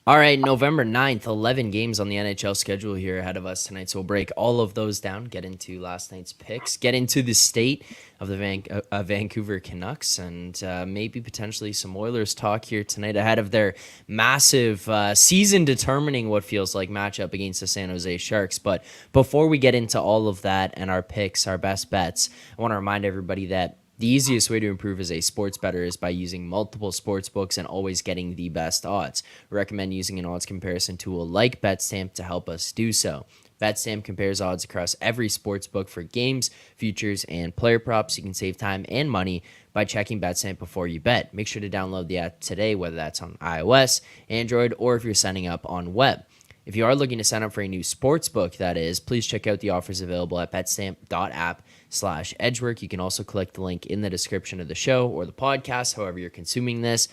All right, November 9th, 11 games on the NHL schedule here ahead of us tonight. So we'll break all of those down, get into last night's picks, get into the state of the Vancouver Canucks, and maybe potentially some Oilers talk here tonight ahead of their massive season determining what feels like matchup against the San Jose Sharks. But before we get into all of that and our picks, our best bets, I want to remind everybody that the easiest way to improve as a sports bettor is by using multiple sports books and always getting the best odds. We recommend using an odds comparison tool like BetStamp to help us do so. BetStamp compares odds across every sports book for games, futures, and player props. You can save time and money by checking BetStamp before you bet. Make sure to download the app today, whether that's on iOS, Android, or if you're signing up on web. If you are looking to sign up for a new sports book, that is, please check out the offers available at betstamp.app/edgework. You can also click the link in the description of the show or the podcast, however you're consuming this,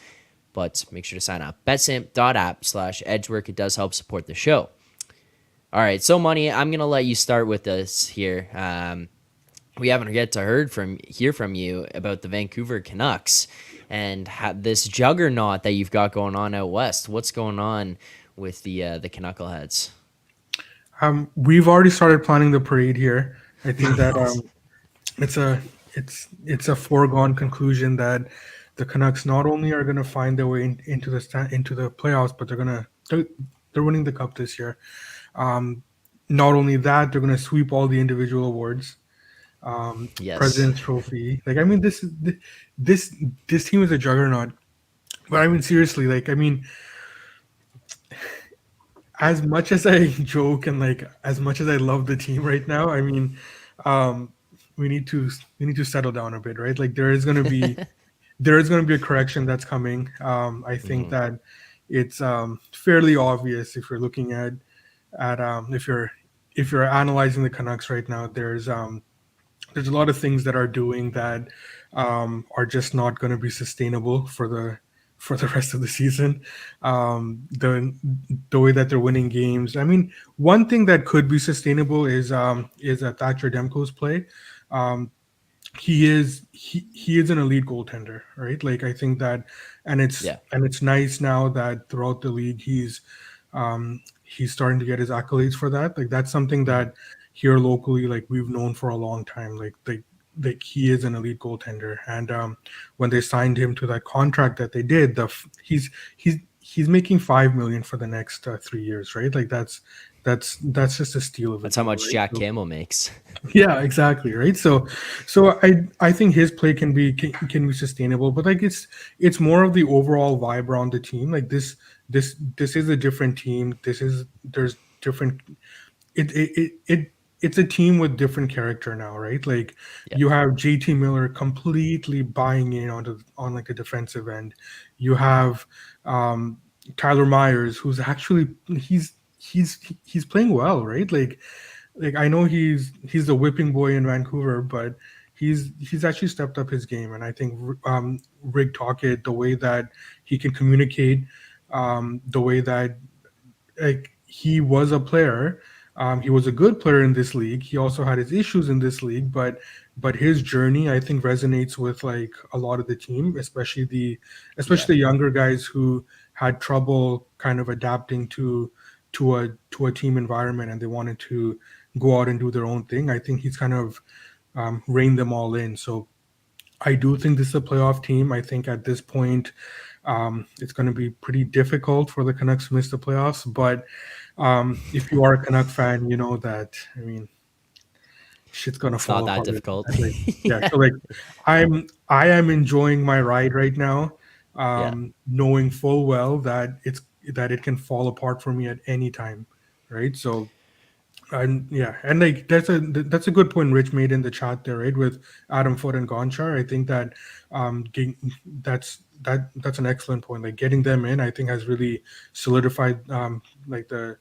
but make sure to sign up. betstamp.app/edgework. It does help support the show. All right, so Money, I'm going to let you start with this here. We haven't yet to hear from you about the Vancouver Canucks and this juggernaut that you've got going on out west. What's going on with the Knuckleheads? We've already started planning the parade here. I think that it's a foregone conclusion that the Canucks not only are going to find their way into the playoffs, but they're winning the cup this year. Not only that, they're going to sweep all the individual awards. Yes. President's Trophy. Like, I mean, this team is a juggernaut. But I mean, seriously, like, I mean, as much as I joke and like as much as I love the team right now, I mean, we need to settle down a bit, right? Like there is going to be a correction that's coming. I think that it's fairly obvious if you're looking at if you're analyzing the Canucks right now. There's a lot of things that are doing that are just not going to be sustainable for the rest of the season. The way that they're winning games. I mean, one thing that could be sustainable is Thatcher Demko's play. He is an elite goaltender, right? Like I think that, and it's nice now that throughout the league he's starting to get his accolades for that. Like that's something that here locally, like we've known for a long time. Like he is an elite goaltender, and when they signed him to that contract that they did, he's making $5 million for the next 3 years, right? Like that's just a steal of it. That's how much Jack Campbell makes. Yeah, exactly, right. So I think his play can be sustainable, but like it's more of the overall vibe around the team. Like this is a different team. There's different. It's a team with different character now, right? Like you have JT Miller completely buying in on like a defensive end. You have Tyler Myers, who's actually he's playing well, right? Like I know he's the whipping boy in Vancouver, but he's actually stepped up his game, and I think Rick Tocchet, the way that he can communicate, the way that like he was a player. He was a good player in this league. He also had his issues in this league, but his journey, I think, resonates with like a lot of the team, especially the younger guys who had trouble kind of adapting to a team environment, and they wanted to go out and do their own thing. I think he's kind of reined them all in. So I do think this is a playoff team. I think at this point, it's going to be pretty difficult for the Canucks to miss the playoffs, but if you are a Canuck fan, you know that, I mean, shit's gonna fall apart. Not that apart. difficult. Yeah. So like, I am enjoying my ride right now, knowing full well that it can fall apart for me at any time, right? So, and like that's a good point Rich made in the chat there, right? With Adam Foote and Gonchar, I think that that's an excellent point. Like getting them in, I think has really solidified like the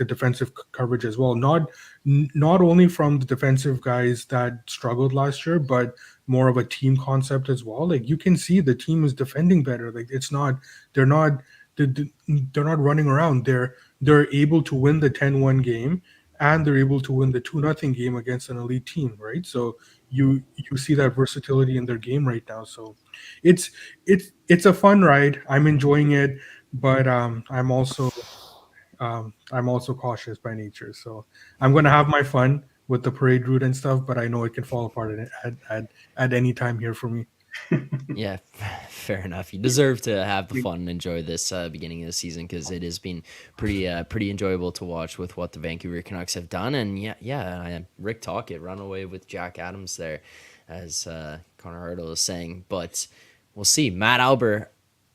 defensive coverage as well. Not only from the defensive guys that struggled last year, but more of a team concept as well. Like you can see the team is defending better. Like they're not running around. They're able to win the 10-1 game, and they're able to win the 2-0 game against an elite team, right? So you see that versatility in their game right now. So it's a fun ride. I'm enjoying it. but I'm also cautious by nature. So I'm gonna have my fun with the parade route and stuff, but I know it can fall apart at any time here for me. Yeah, fair enough. You deserve to have the fun and enjoy this beginning of the season because it has been pretty enjoyable to watch with what the Vancouver Canucks have done. And Rick Tocchet run away with Jack Adams there, as Connor Hurdle is saying. But we'll see. Matt Alber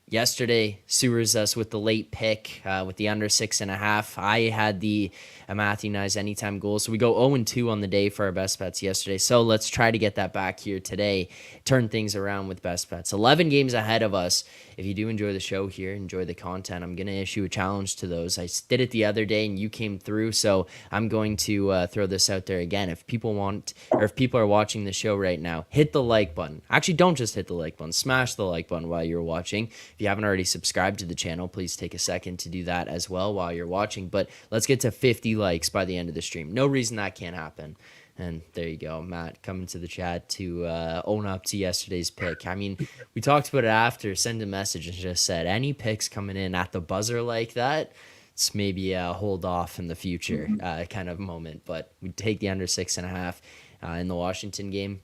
yesterday sewers us with the late pick with the under 6.5. I had the Matthew Knies anytime goal. So we go 0-2 on the day for our best bets yesterday. So let's try to get that back here today. Turn things around with best bets. 11 games ahead of us. If you do enjoy the show here, enjoy the content, I'm going to issue a challenge to those. I did it the other day and you came through. So I'm going to throw this out there again. If people are watching the show right now, hit the like button. Actually, don't just hit the like button. Smash the like button while you're watching. If you haven't already subscribed to the channel, please take a second to do that as well while you're watching. But let's get to 50 likes by the end of the stream. No reason that can't happen. And there you go, Matt coming to the chat to own up to yesterday's pick. I mean, we talked about it after, send a message and just said, any picks coming in at the buzzer like that, it's maybe a hold off in the future kind of moment. But we take the under 6.5 in the Washington game.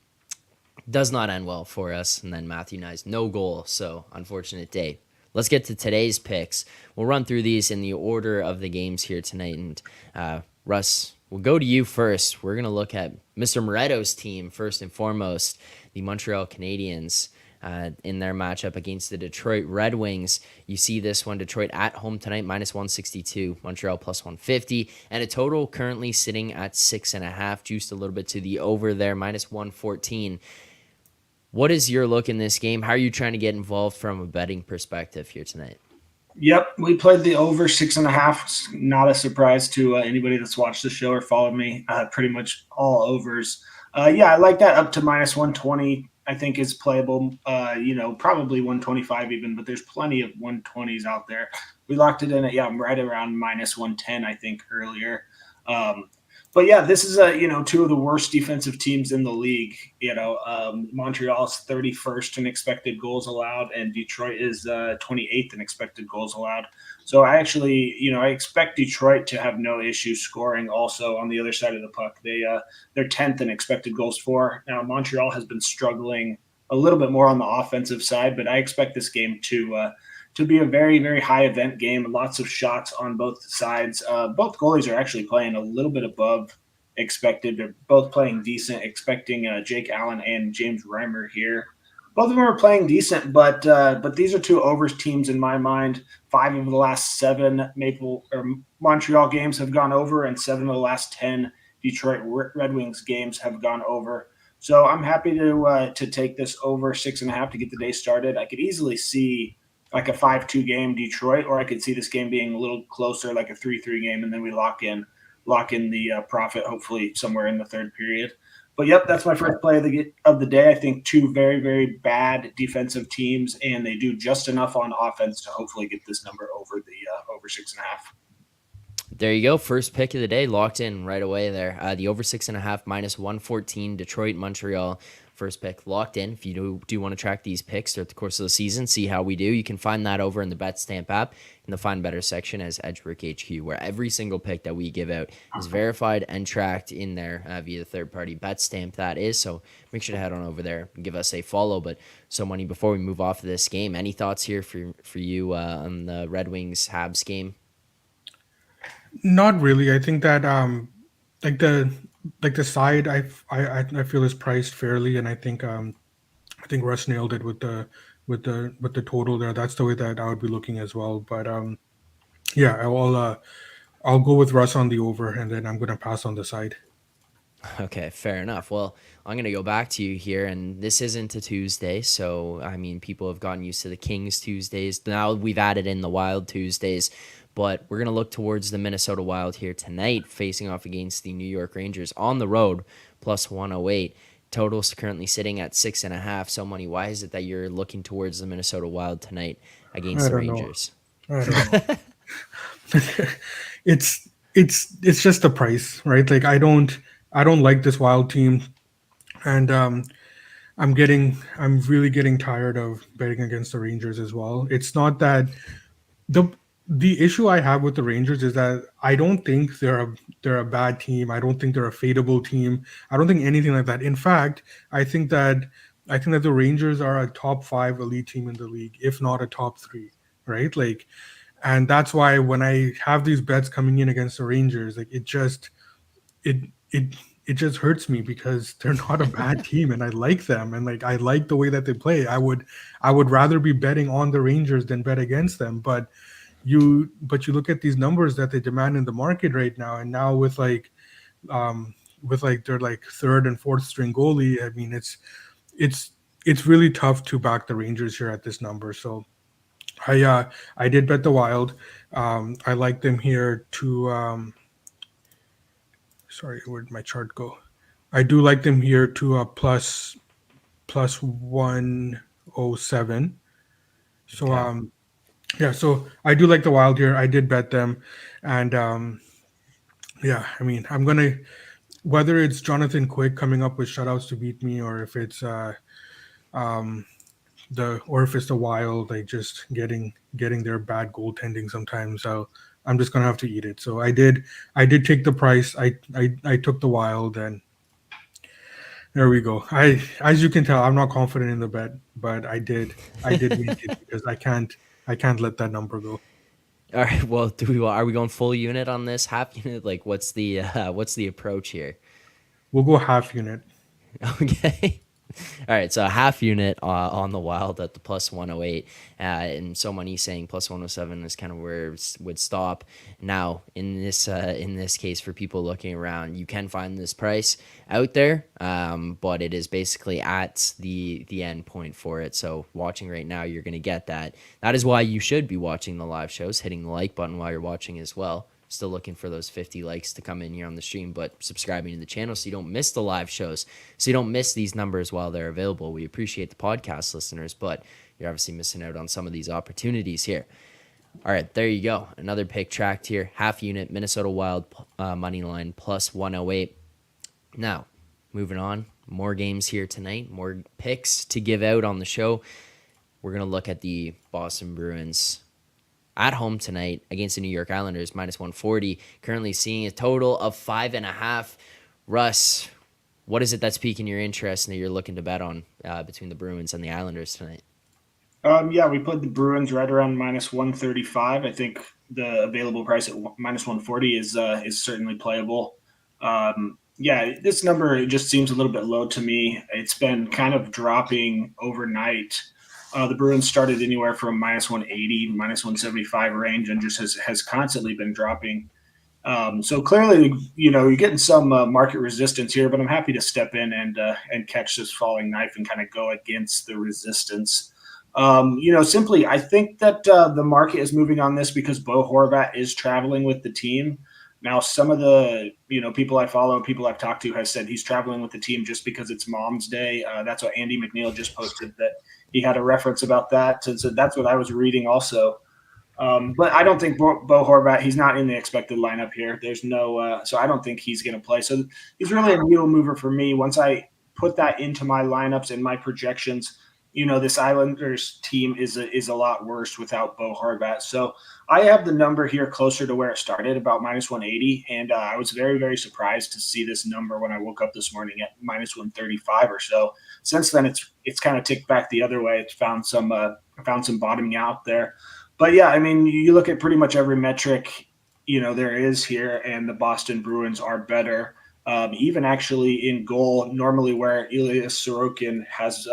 Does not end well for us. And then Matthew Knies, no goal. So unfortunate day. Let's get to today's picks. We'll run through these in the order of the games here tonight. And Russ, we'll go to you first. We're going to look at Mr. Moretto's team first and foremost, the Montreal Canadiens. In their matchup against the Detroit Red Wings. You see this one, Detroit at home tonight, minus 162, Montreal plus 150, and a total currently sitting at 6.5, juiced a little bit to the over there, minus 114. What is your look in this game? How are you trying to get involved from a betting perspective here tonight? Yep, we played the over 6.5. It's not a surprise to anybody that's watched the show or followed me. Pretty much all overs. I like that up to minus 120. I think is playable. Probably 125 even, but there's plenty of 120s out there. We locked it in at right around minus 110. I think earlier. But yeah, this is two of the worst defensive teams in the league. Montreal's 31st in expected goals allowed, and Detroit is 28th in expected goals allowed. So I actually, I expect Detroit to have no issue scoring. Also on the other side of the puck, they're 10th in expected goals for. Now Montreal has been struggling a little bit more on the offensive side, but I expect this game to be a very, very high event game. Lots of shots on both sides. Both goalies are actually playing a little bit above expected. They're both playing decent, expecting Jake Allen and James Reimer here. Both of them are playing decent, but these are two overs teams in my mind. 5 of the last 7 Montreal games have gone over, and 7 of the last 10 Detroit Red Wings games have gone over. So I'm happy to take this over 6.5 to get the day started. I could easily see like a 5-2 game Detroit, or I could see this game being a little closer, like a 3-3 game, and then we lock in the profit, hopefully somewhere in the third period. But yep, that's my first play of the day. I think 2 very, very bad defensive teams, and they do just enough on offense to hopefully get this number over the over 6.5. There you go. First pick of the day locked in right away there. The over 6.5 minus 114, Detroit, Montreal. First pick locked in. If you do want to track these picks throughout the course of the season, see how we do, you can find that over in the Bet Stamp app in the Find Better section as Edgebrook HQ, where every single pick that we give out is verified and tracked in there via the third-party Bet Stamp that is. So make sure to head on over there and give us a follow. But so, Money, before we move off of this game, any thoughts here for you on the Red Wings Habs game? Not really. I think that like the side I feel is priced fairly, and I think Russ nailed it with the total there. That's the way that I would be looking as well. But yeah, I'll go with Russ on the over, and then I'm gonna pass on the side. Okay, fair enough. Well, I'm going to go back to you here, and this isn't a Tuesday, so, I mean, people have gotten used to the Kings Tuesdays. Now we've added in the Wild Tuesdays, but we're going to look towards the Minnesota Wild here tonight, facing off against the New York Rangers on the road, plus 108. Total's currently sitting at 6.5. So, Money, why is it that you're looking towards the Minnesota Wild tonight against the Rangers? I don't know. It's just the price, right? Like I don't like this Wild team, and I'm really getting tired of betting against the Rangers as well. It's not that the the issue I have with the Rangers is that I don't think they're a bad team. I don't think they're a fadeable team. I don't think anything like that. In fact, I think that the Rangers are a top 5 elite team in the league, if not a top 3, right? Like, and that's why when I have these bets coming in against the Rangers, like it it it just hurts me because they're not a bad team and I like them and like I like the way that they play. I would rather be betting on the Rangers than bet against them, but you look at these numbers that they demand in the market right now, and now with like their like third and fourth string goalie, I mean it's it's really tough to back the Rangers here at this number. So I did bet the Wild. I like them here to sorry, where'd my chart go? I do like them here to a plus 107. So Okay. yeah, so I do like the Wild here. I did bet them, and yeah, I mean I'm gonna, whether it's Jonathan Quick coming up with shutouts to beat me, or if it's um, or if it's the Wild like just getting their bad goaltending sometimes. I'm just gonna have to eat it. So I did take the price. I took the Wild, and there we go. As you can tell, I'm not confident in the bet, but I did make it because I can't let that number go. All right. Well, are we going full unit on this? Half unit? Like, what's the approach here? We'll go half unit. Okay. All right, so a half unit on the Wild at the plus 108, and so money saying plus 107 is kind of where it would stop. Now, in this case, for people looking around, you can find this price out there, but it is basically at the end point for it. So watching right now, you're going to get that. That is why you should be watching the live shows, hitting the like button while you're watching as well. Still looking for those 50 likes to come in here on the stream, but subscribing to the channel so you don't miss the live shows, so you don't miss these numbers while they're available. We appreciate the podcast listeners, but you're obviously missing out on some of these opportunities here. All right, there you go. Another pick tracked here. Half unit, Minnesota Wild money line plus 108. Now, moving on. More games here tonight. More picks to give out on the show. We're going to look at the Boston Bruins at home tonight against the New York Islanders, minus 140. Currently seeing a total of 5.5. Russ, what is it that's piquing your interest and that you're looking to bet on between the Bruins and the Islanders tonight? Yeah, we put the Bruins right around minus 135. I think the available price at minus 140 is certainly playable. Yeah, this number just seems a little bit low to me. It's been kind of dropping overnight. The Bruins started anywhere from minus 180, minus 175 range, and just has constantly been dropping. So clearly, you're getting some market resistance here, but I'm happy to step in and catch this falling knife and kind of go against the resistance. Simply, I think that the market is moving on this because Bo Horvat is traveling with the team. Now, some of the people I follow, people I've talked to, has said he's traveling with the team just because it's Mom's Day. That's what Andy MacNeil just posted, that he had a reference about that. So that's what I was reading also. But I don't think Bo Horvat, he's not in the expected lineup here. There's no, so I don't think he's going to play. So he's really a needle mover for me. Once I put that into my lineups and my projections, this Islanders team is a lot worse without Bo Horvat. So I have the number here closer to where it started, about minus 180. And I was very, very surprised to see this number when I woke up this morning at minus 135 or so. Since then, it's kind of ticked back the other way. It's found some bottoming out there. But yeah, I mean, you look at pretty much every metric, there is here, and the Boston Bruins are better. Even actually in goal, normally where Ilya Sorokin has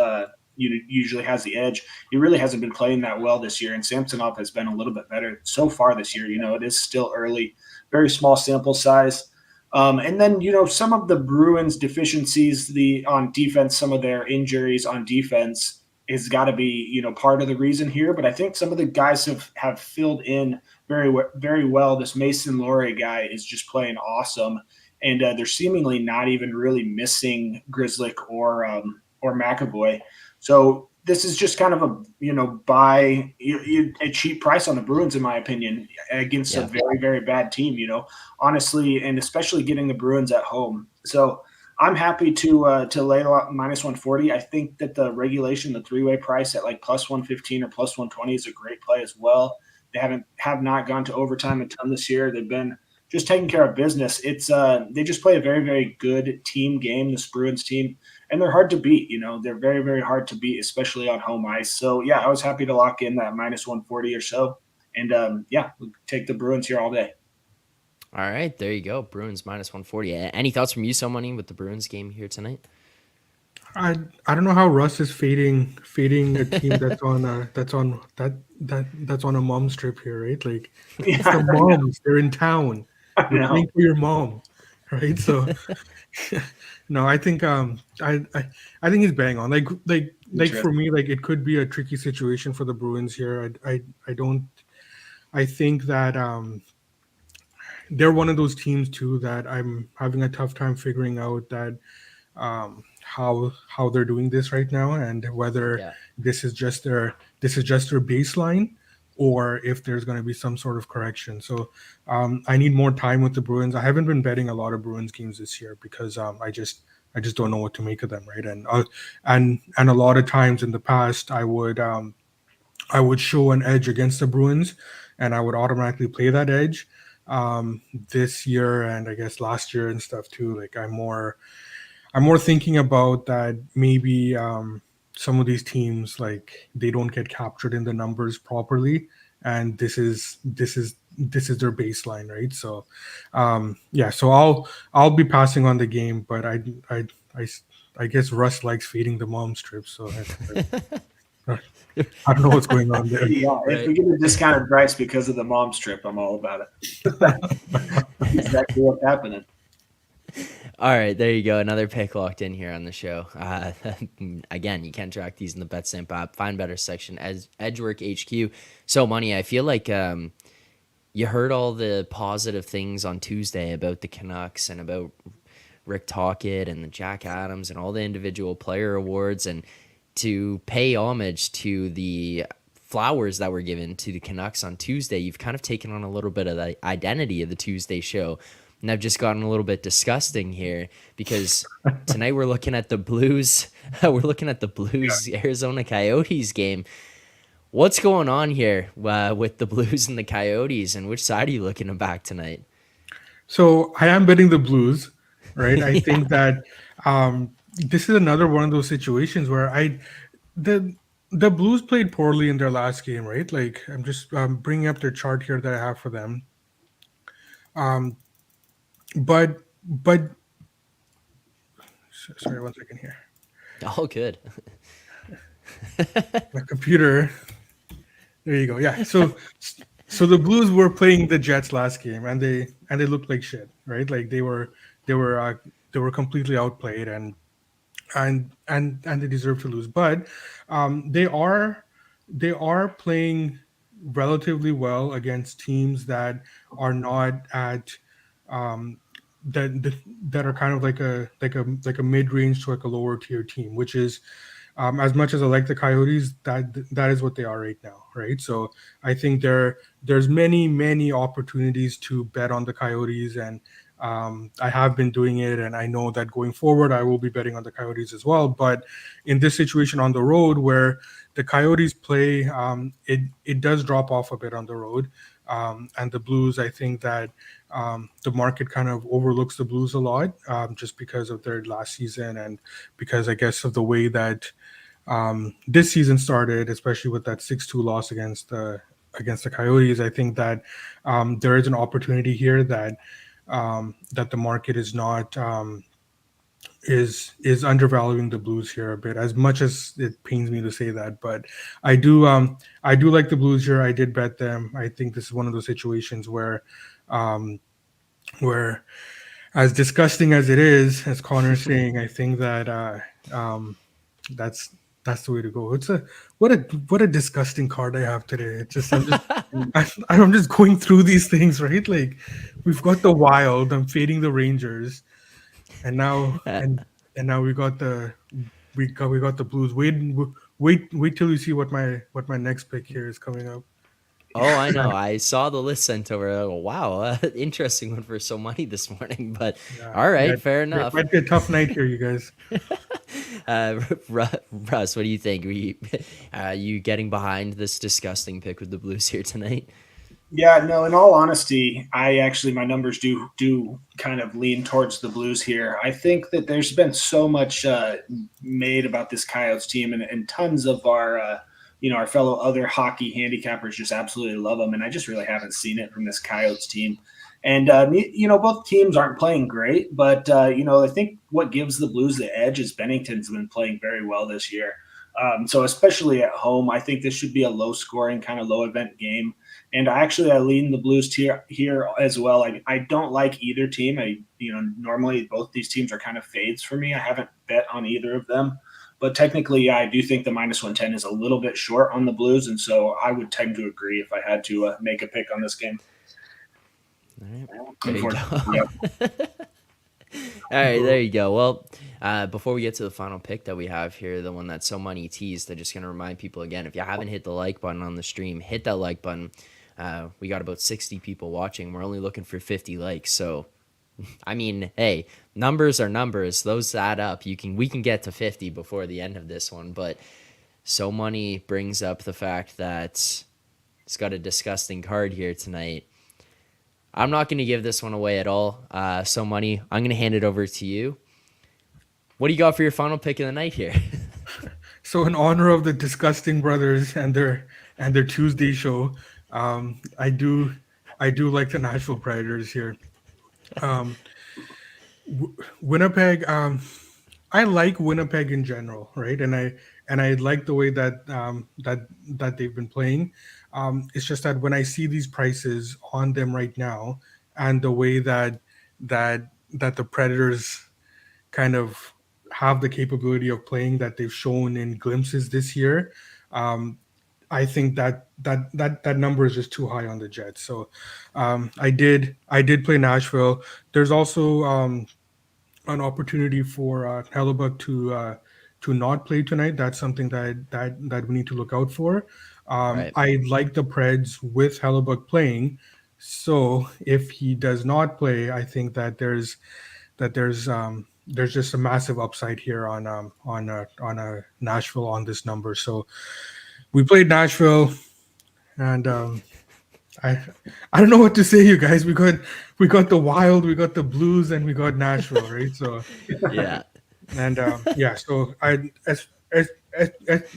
usually has the edge, he really hasn't been playing that well this year, and Samsonov has been a little bit better so far this year. It is still early, very small sample size. And then, some of the Bruins deficiencies on defense, some of their injuries on defense, has got to be, part of the reason here. But I think some of the guys have filled in very, very well. This Mason Lohrei guy is just playing awesome. And they're seemingly not even really missing Grzelcyk or McAvoy. So this is just kind of buy a cheap price on the Bruins, in my opinion, against a very, very bad team, honestly, and especially getting the Bruins at home. So I'm happy to lay minus 140. I think that the regulation, the three-way price at like plus 115 or plus 120 is a great play as well. They have not gone to overtime a ton this year. They've been just taking care of business. It's they just play a very, very good team game, this Bruins team, and they're hard to beat. They're very, very hard to beat, especially on home ice. So yeah, I was happy to lock in that -140 or so, and yeah, we'll take the Bruins here all day. All right, there you go. Bruins -140. Any thoughts from you, so money, with the Bruins game here tonight? I don't know how Russ is fading a team that's on a mom's trip here, right? Like it's Yeah, the moms. They're in town. I You're know. playing for your mom, right? So no, I think he's bang on. Like for me, like it could be a tricky situation for the Bruins here. I don't. I think that they're one of those teams too that I'm having a tough time figuring out that how they're doing this right now, and whether Yeah. this is just their baseline, or if there's going to be some sort of correction. So I need more time with the Bruins. I haven't been betting a lot of Bruins games this year because I just don't know what to make of them, right? And a lot of times in the past, I would show an edge against the Bruins, and I would automatically play that edge. This year, and I guess last year and stuff too, like I'm more thinking about that maybe some of these teams, like they don't get captured in the numbers properly, and this is their baseline, right? So yeah, so I'll be passing on the game, but I, I guess Russ likes feeding the mom strips, so I don't know what's going on there. Yeah, if Right. we get a discounted price because of the mom strip, I'm all about it. That's exactly what's happening. All right, there you go. Another pick locked in here on the show. Again, you can't track these in the BetStamp app. Find better section as Edgework HQ. So money. I feel like you heard all the positive things on Tuesday about the Canucks and about Rick Tocchet and the Jack Adams and all the individual player awards, and to pay homage to the flowers that were given to the Canucks on Tuesday, you've kind of taken on a little bit of the identity of the Tuesday show. And I've just gotten a little bit disgusting here because tonight we're looking at the Blues. We're looking at the Blues Arizona Coyotes game. What's going on here with the Blues and the Coyotes, and which side are you looking to back tonight? So I am betting the Blues, right? I Yeah. think that this is another one of those situations where the the Blues played poorly in their last game, right? Like I'm just bringing up their chart here that I have for them. Um, but sorry, one second here. All good. My computer. There you go. Yeah. So the Blues were playing the Jets last game, and they looked like shit, right? Like they were they were completely outplayed, and they deserve to lose. But they are playing relatively well against teams that are not at um, that are kind of like a mid range to like a lower tier team, which is as much as I like the Coyotes, that is what they are right now, right? So I think there's many opportunities to bet on the Coyotes, and I have been doing it, and I know that going forward I will be betting on the Coyotes as well. But in this situation on the road, where the Coyotes play, it does drop off a bit on the road, and the Blues. I think that the market kind of overlooks the Blues a lot, just because of their last season, and because I guess of the way that this season started, especially with that 6-2 loss against the Coyotes. I think that there is an opportunity here that that the market is not is undervaluing the Blues here a bit, as much as it pains me to say that. But I do like the Blues here. I did bet them. I think this is one of those situations um, where as disgusting as it is, as Connor's saying, I think that that's that's the way to go. It's a what a disgusting card I have today. It's just I'm just going through these things, right? Like we've got the Wild. I'm fading the Rangers, and now Uh, now we got the Blues. Wait till you see what my next pick here is coming up. oh, I know. I saw the list sent over. Oh, wow, interesting one for so money this morning. But Yeah, all yeah, right, fair it enough. might be a tough night here, you guys. Russ, what do you think? You getting behind this disgusting pick with the Blues here tonight? Yeah, no, in all honesty, my numbers do kind of lean towards the Blues here. I think that there's been so much made about this Coyotes team, and tons of our fellow other hockey handicappers just absolutely love them, and I just really haven't seen it from this Coyotes team. And both teams aren't playing great, but I think what gives the Blues the edge is Bennington's been playing very well this year. So especially at home, I think this should be a low-scoring, kind of low-event game. And I lean the Blues here as well. I don't like either team. Normally both these teams are kind of fades for me. I haven't bet on either of them. But technically, yeah, I do think the -110 is a little bit short on the Blues. And so I would tend to agree if I had to make a pick on this game. All right, there you go. All right, there you go. Well, before we get to the final pick that we have here, the one that So Money teased, I'm just going to remind people again, if you haven't hit the like button on the stream, hit that like button. We got about 60 people watching. We're only looking for 50 likes. So, I mean, hey, numbers are numbers. Those add up. We can get to 50 before the end of this one. But So Money brings up the fact that it's got a disgusting card here tonight. I'm not going to give this one away at all. So Money, I'm going to hand it over to you. What do you got for your final pick of the night here? So in honor of the Disgusting Brothers and their Tuesday show, I do like the Nashville Predators here. Winnipeg. I like Winnipeg in general, right? And I like the way that that they've been playing. It's just that when I see these prices on them right now, and the way that the Predators kind of have the capability of playing that they've shown in glimpses this year, I think that number is just too high on the Jets. So I did play Nashville. There's also an opportunity for Hellebuck to not play tonight. That's something that we need to look out for. Right. I like the Preds with Hellebuck playing. So if he does not play, I think that there's just a massive upside here on Nashville on this number. So we played Nashville, and I don't know what to say, you guys. We got the Wild, we got the Blues, and we got Nashville, right? So Yeah. and yeah, so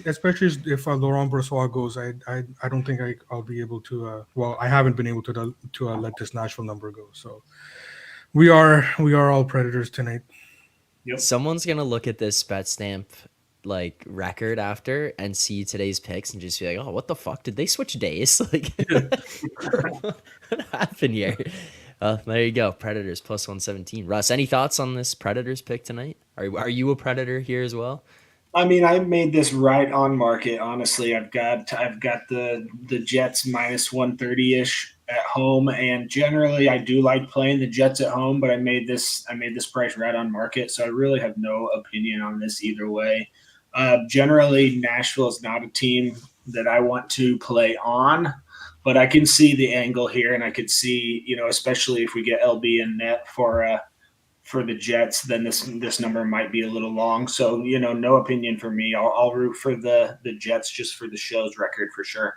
especially if Laurent Brossoit goes, I don't think I'll be able to. Well, I haven't been able to let this Nashville number go. So we are all Predators tonight. Yep. Someone's gonna look at this bet stamp like record after and see today's picks and just be like, "Oh, what the fuck? Did they switch days? Like, what happened here?" There you go. Predators plus 117. Russ, any thoughts on this Predators pick tonight? Are you a Predator here as well? I mean, I made this right on market. Honestly, I've got the Jets -130-ish at home, and generally I do like playing the Jets at home. But I made this price right on market, so I really have no opinion on this either way. Generally, Nashville is not a team that I want to play on, but I can see the angle here, and I could see, especially if we get LB in net for the Jets, then this number might be a little long. So, no opinion for me. I'll root for the Jets just for the show's record for sure.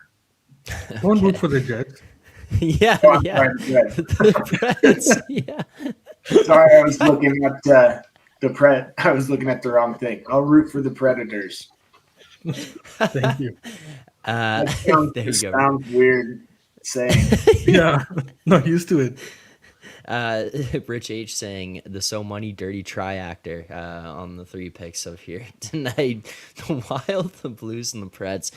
Don't root for the Jets. Yeah, Oh, yeah. sorry, The Preds, yeah. Sorry, I was looking at I was looking at the wrong thing. I'll root for the Predators. Thank you. There you go. Sounds weird saying. Yeah, not used to it. Rich H saying the So Money dirty tri-actor on the 3 picks of here tonight. The Wild, the Blues, and the Preds.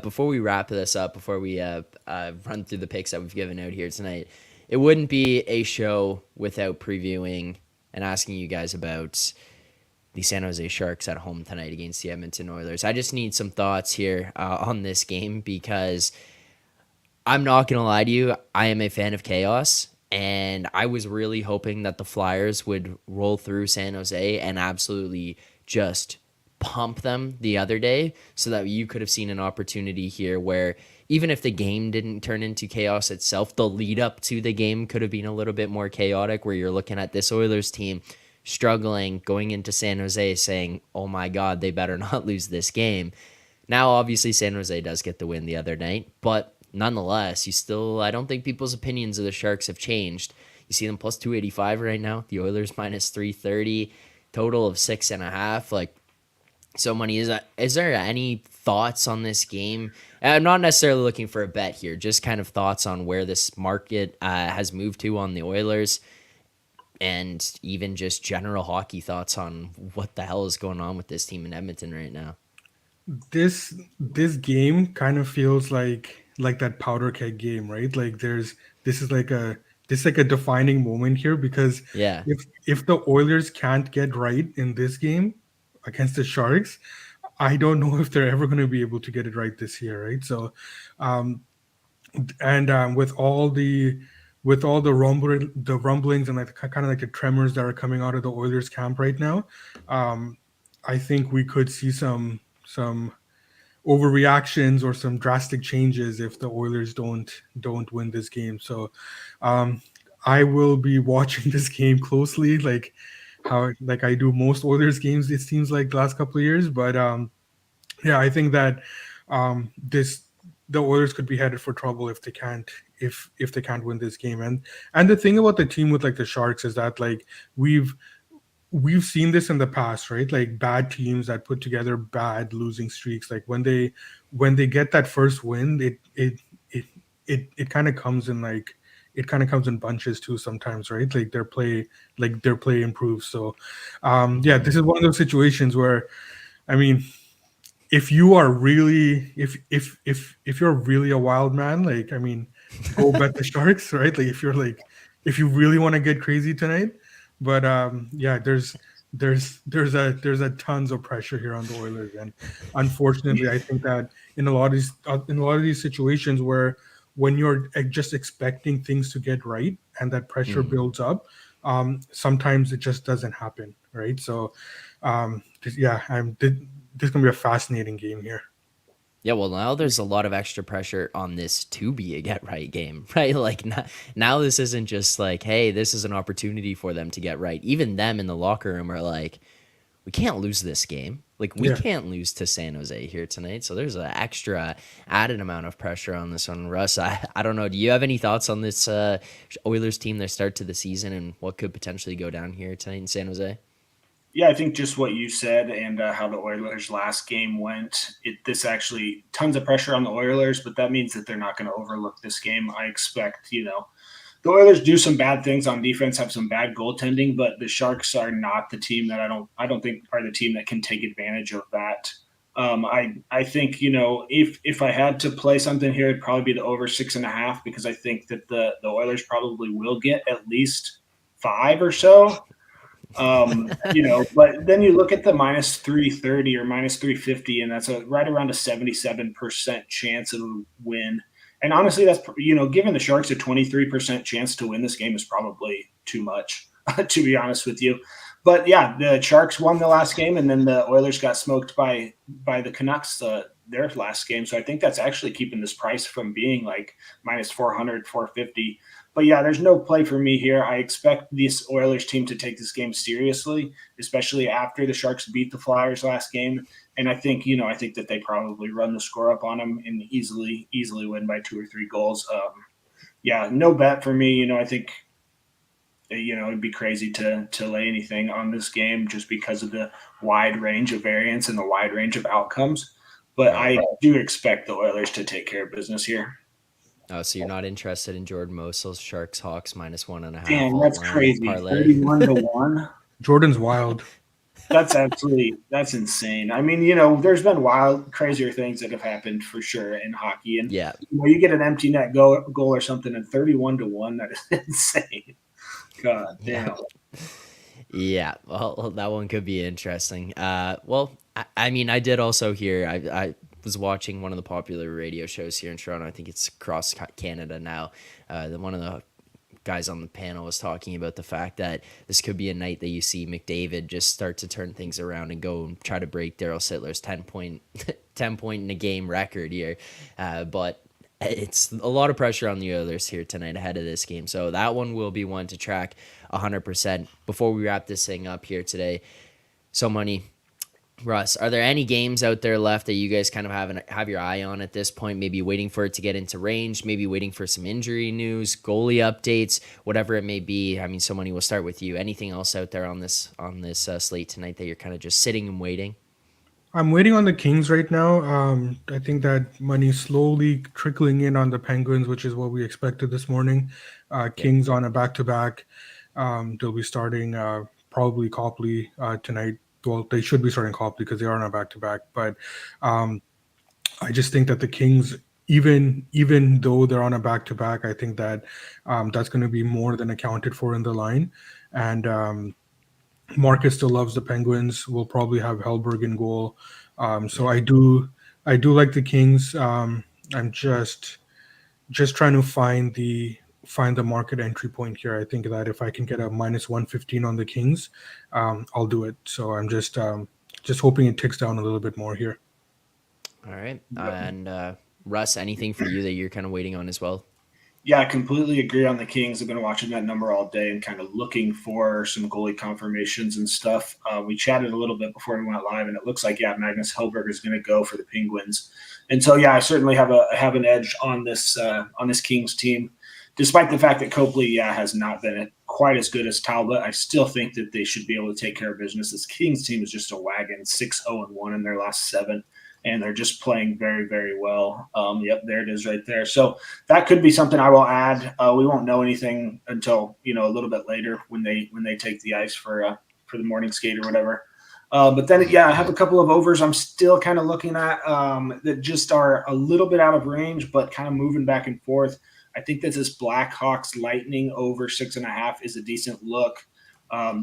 Before we wrap this up, before we run through the picks that we've given out here tonight, it wouldn't be a show without previewing and asking you guys about the San Jose Sharks at home tonight against the Edmonton Oilers. I just need some thoughts here on this game because I'm not going to lie to you. I am a fan of chaos. And I was really hoping that the Flyers would roll through San Jose and absolutely just pump them the other day so that you could have seen an opportunity here where even if the game didn't turn into chaos itself, the lead up to the game could have been a little bit more chaotic where you're looking at this Oilers team struggling, going into San Jose saying, oh my God, they better not lose this game. Now, obviously, San Jose does get the win the other night, but nonetheless, I don't think people's opinions of the Sharks have changed. You see them plus 285 right now, the Oilers minus 330, total of 6.5. Like, so money. Is there any thoughts on this game? I'm not necessarily looking for a bet here, just kind of thoughts on where this market has moved to on the Oilers, and even just general hockey thoughts on what the hell is going on with this team in Edmonton right now. This game kind of feels like that powder keg game, right? Like this is like a defining moment here, because Yeah. if the Oilers can't get right in this game against the Sharks, I don't know if they're ever going to be able to get it right this year, right? So, um, and with all the rumblings and like kind of like the tremors that are coming out of the Oilers camp right now, um, I think we could see some overreactions or some drastic changes if the Oilers don't win this game. So, um, I will be watching this game closely, like I do most Oilers games. It seems like the last couple of years, but yeah, I think that this the Oilers could be headed for trouble if they can't if they can't win this game. And the thing about the team with like the Sharks is that like we've seen this in the past, right? Like bad teams that put together bad losing streaks, like when they get that first win, it kind of comes in like it kind of comes in bunches too sometimes, right? Like their play improves. So yeah, this is one of those situations where, I mean, if you are really if you're really a wild man, like, I mean, go bet the Sharks, right? If you really want to get crazy tonight. But yeah, there's a tons of pressure here on the Oilers, and unfortunately, I think that in a lot of these situations where when you're just expecting things to get right and that pressure builds up, sometimes it just doesn't happen, right? So yeah, this is gonna be a fascinating game here. Yeah, well, now there's a lot of extra pressure on this to be a get right game, right? Like now this isn't just like, hey, this is an opportunity for them to get right. Even them in the locker room are like, we can't lose this game. Like, we Yeah. can't lose to San Jose here tonight. So there's an extra added amount of pressure on this one. Russ, I don't know. Do you have any thoughts on this Oilers team, their start to the season, and what could potentially go down here tonight in San Jose? Yeah, I think just what you said and how the Oilers' last game went. This actually tons of pressure on the Oilers, but that means that they're not going to overlook this game. I expect, the Oilers do some bad things on defense, have some bad goaltending, but the Sharks are not the team that I don't think are the team that can take advantage of that. I think, if I had to play something here, it'd probably be the over 6.5, because I think that the Oilers probably will get at least 5 or so. But then you look at the minus 330 or minus 350, and that's right around a 77% chance of a win. And honestly, that's, given the Sharks a 23% chance to win this game is probably too much, to be honest with you. But yeah, the Sharks won the last game, and then the Oilers got smoked by the Canucks their last game. So I think that's actually keeping this price from being like minus 400, 450. But yeah, there's no play for me here. I expect this Oilers team to take this game seriously, especially after the Sharks beat the Flyers last game. And I think that they probably run the score up on them and easily win by 2 or 3 goals. Yeah, no bet for me. I think, it'd be crazy to lay anything on this game just because of the wide range of variance and the wide range of outcomes. But I do expect the Oilers to take care of business here. Oh, so you're not interested in Jordan Mosel's Sharks Hawks minus 1.5? Damn, that's crazy. Parlay. 31-1. Jordan's wild. That's insane. I mean, there's been crazier things that have happened for sure in hockey. And Yeah. You get an empty net goal or something, and 31-1, that is insane. God damn. Yeah, well, that one could be interesting. Well, I mean, I did also hear, I was watching one of the popular radio shows here in Toronto. I think it's across Canada now. One of the guys on the panel was talking about the fact that this could be a night that you see McDavid just start to turn things around and go and try to break Daryl Sittler's 10 point in a game record here. But it's a lot of pressure on the Oilers here tonight ahead of this game. So that one will be one to track 100%. Before we wrap this thing up here today, so Money, Russ, are there any games out there left that you guys kind of have your eye on at this point? Maybe waiting for it to get into range, maybe waiting for some injury news, goalie updates, whatever it may be. I mean, so Money, we'll start with you. Anything else out there on this slate tonight that you're kind of just sitting and waiting? I'm waiting on the Kings right now. I think that money's slowly trickling in on the Penguins, which is what we expected this morning. Kings on a back-to-back. They'll be starting probably Copley tonight. Well, they should be starting Copley because they are on a back-to-back. But I just think that the Kings, even though they're on a back-to-back, I think that that's going to be more than accounted for in the line. And Marcus still loves the Penguins. We'll probably have Hellberg in goal. So I do like the Kings. I'm just trying to find the market entry point here. I think that if I can get a -115 on the Kings, I'll do it. So I'm just hoping it ticks down a little bit more here. All right. And Russ, anything for you that you're kind of waiting on as well? Yeah, I completely agree on the Kings. I've been watching that number all day and kind of looking for some goalie confirmations and stuff. We chatted a little bit before we went live, and it looks like, Magnus Hellberg is going to go for the Penguins. And so, I certainly have an edge on this Kings team. Despite the fact that Copley, has not been quite as good as Talbot, I still think that they should be able to take care of business. This Kings team is just a wagon, 6-0-1 in their last 7. And they're just playing very, very well. Yep, there it is right there. So that could be something I will add. We won't know anything until a little bit later when they take the ice for the morning skate or whatever. But then I have a couple of overs I'm still kind of looking at that just are a little bit out of range, but kind of moving back and forth. I think that this Blackhawks Lightning over 6.5 is a decent look.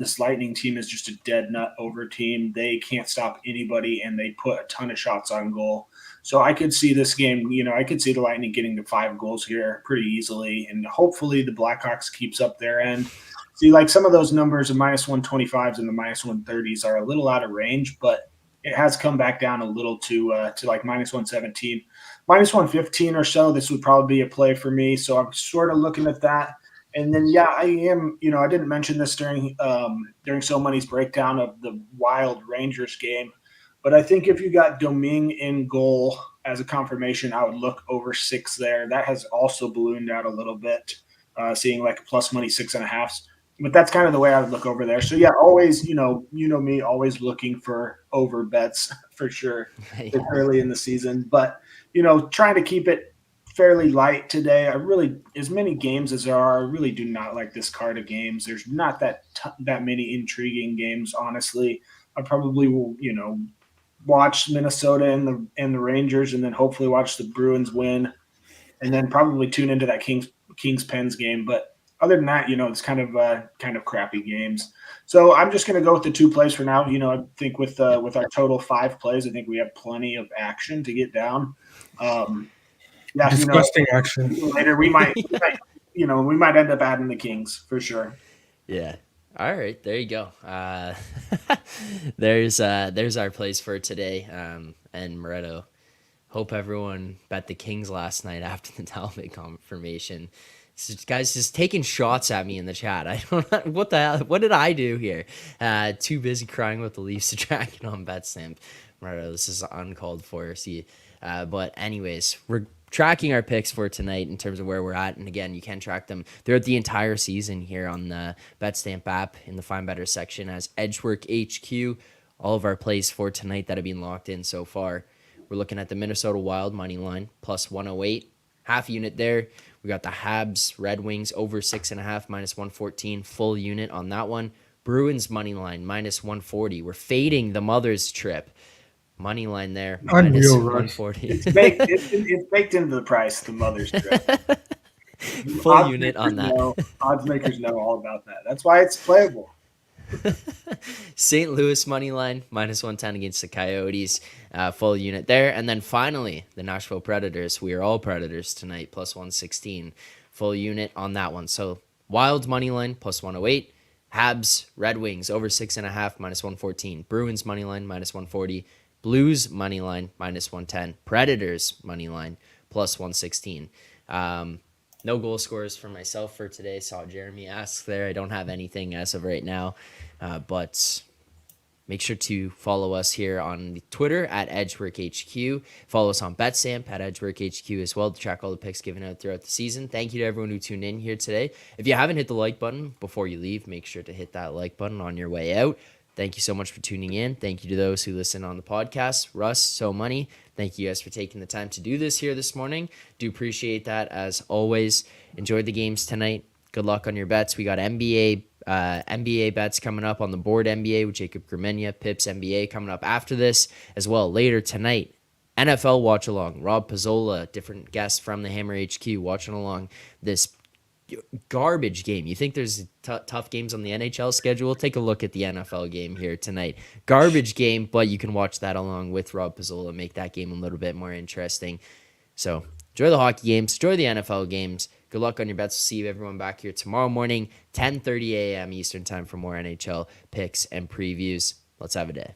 This Lightning team is just a dead nut over team. They can't stop anybody, and they put a ton of shots on goal. So I could see this game, I could see the Lightning getting to 5 goals here pretty easily, and hopefully the Blackhawks keeps up their end. See, like some of those numbers of -125s and the -130s are a little out of range, but it has come back down a little to like -117, -115 or so. This would probably be a play for me. So I'm sort of looking at that. And then, I am, I didn't mention this during So Money's breakdown of the Wild Rangers game, but I think if you got Domingue in goal as a confirmation, I would look over 6 there. That has also ballooned out a little bit, seeing like a plus money 6.5. But that's kind of the way I would look over there. So always, me, always looking for over bets for sure early in the season. But, trying to keep it fairly light today. As many games as there are, I really do not like this card of games. There's not that many intriguing games, honestly. I probably will, watch Minnesota and the Rangers, and then hopefully watch the Bruins win, and then probably tune into that Kings Pens game. But other than that, it's kind of crappy games. So I'm just going to go with the 2 plays for now. I think with our total 5 plays, I think we have plenty of action to get down. Disgusting action. Later, we might end up adding the Kings for sure. Yeah. All right. There you go. There's our plays for today. And Moretto, hope everyone bet the Kings last night after the Talbot confirmation. Guys just taking shots at me in the chat. I don't know what the hell. What did I do here? Too busy crying with the Leafs to track it on BetStamp. Moretto, this is uncalled for. See, but anyways, we're tracking our picks for tonight in terms of where we're at. And again, you can track them throughout the entire season here on the BetStamp app in the Find Better section as Edgework HQ. All of our plays for tonight that have been locked in so far. We're looking at the Minnesota Wild money line plus 108, half unit there. We got the Habs Red Wings over 6.5 -114, full unit on that one. Bruins money line -140. We're fading the Mother's trip. Money line there, Unreal, -140. It's baked into the price, the Mother's trip. Full unit on that. Odds makers know all about that. That's why it's playable. St. Louis money line -110 against the Coyotes, full unit there. And then finally, the Nashville Predators. We are all Predators tonight, plus 116, full unit on that one. So Wild money line plus 108. Habs Red Wings over 6.5 -114. Bruins money line -140. Blues money line -110. Predators money line plus 116. No goal scorers for myself for today. Saw Jeremy ask there. I don't have anything as of right now, but make sure to follow us here on Twitter at EdgeworkHQ. Follow us on BetStamp at EdgeworkHQ as well to track all the picks given out throughout the season. Thank you to everyone who tuned in here today. If you haven't hit the like button before you leave, make sure to hit that like button on your way out. Thank you so much for tuning in. Thank you to those who listen on the podcast. Russ, So Money, thank you guys for taking the time to do this here this morning. Do appreciate that as always. Enjoy the games tonight. Good luck on your bets. We got NBA bets coming up on the board. NBA with Jacob Grimenia, Pips NBA coming up after this as well later tonight. NFL watch along. Rob Pizzola, different guests from the Hammer HQ watching along this garbage game. You think there's tough games on the NHL schedule? Take a look at the NFL game here tonight. Garbage game, but you can watch that along with Rob Pizzola, make that game a little bit more interesting. So enjoy the hockey games, enjoy the NFL games. Good luck on your bets. We'll see everyone back here tomorrow morning, 10:30 a.m. Eastern time for more NHL picks and previews. Let's have a day.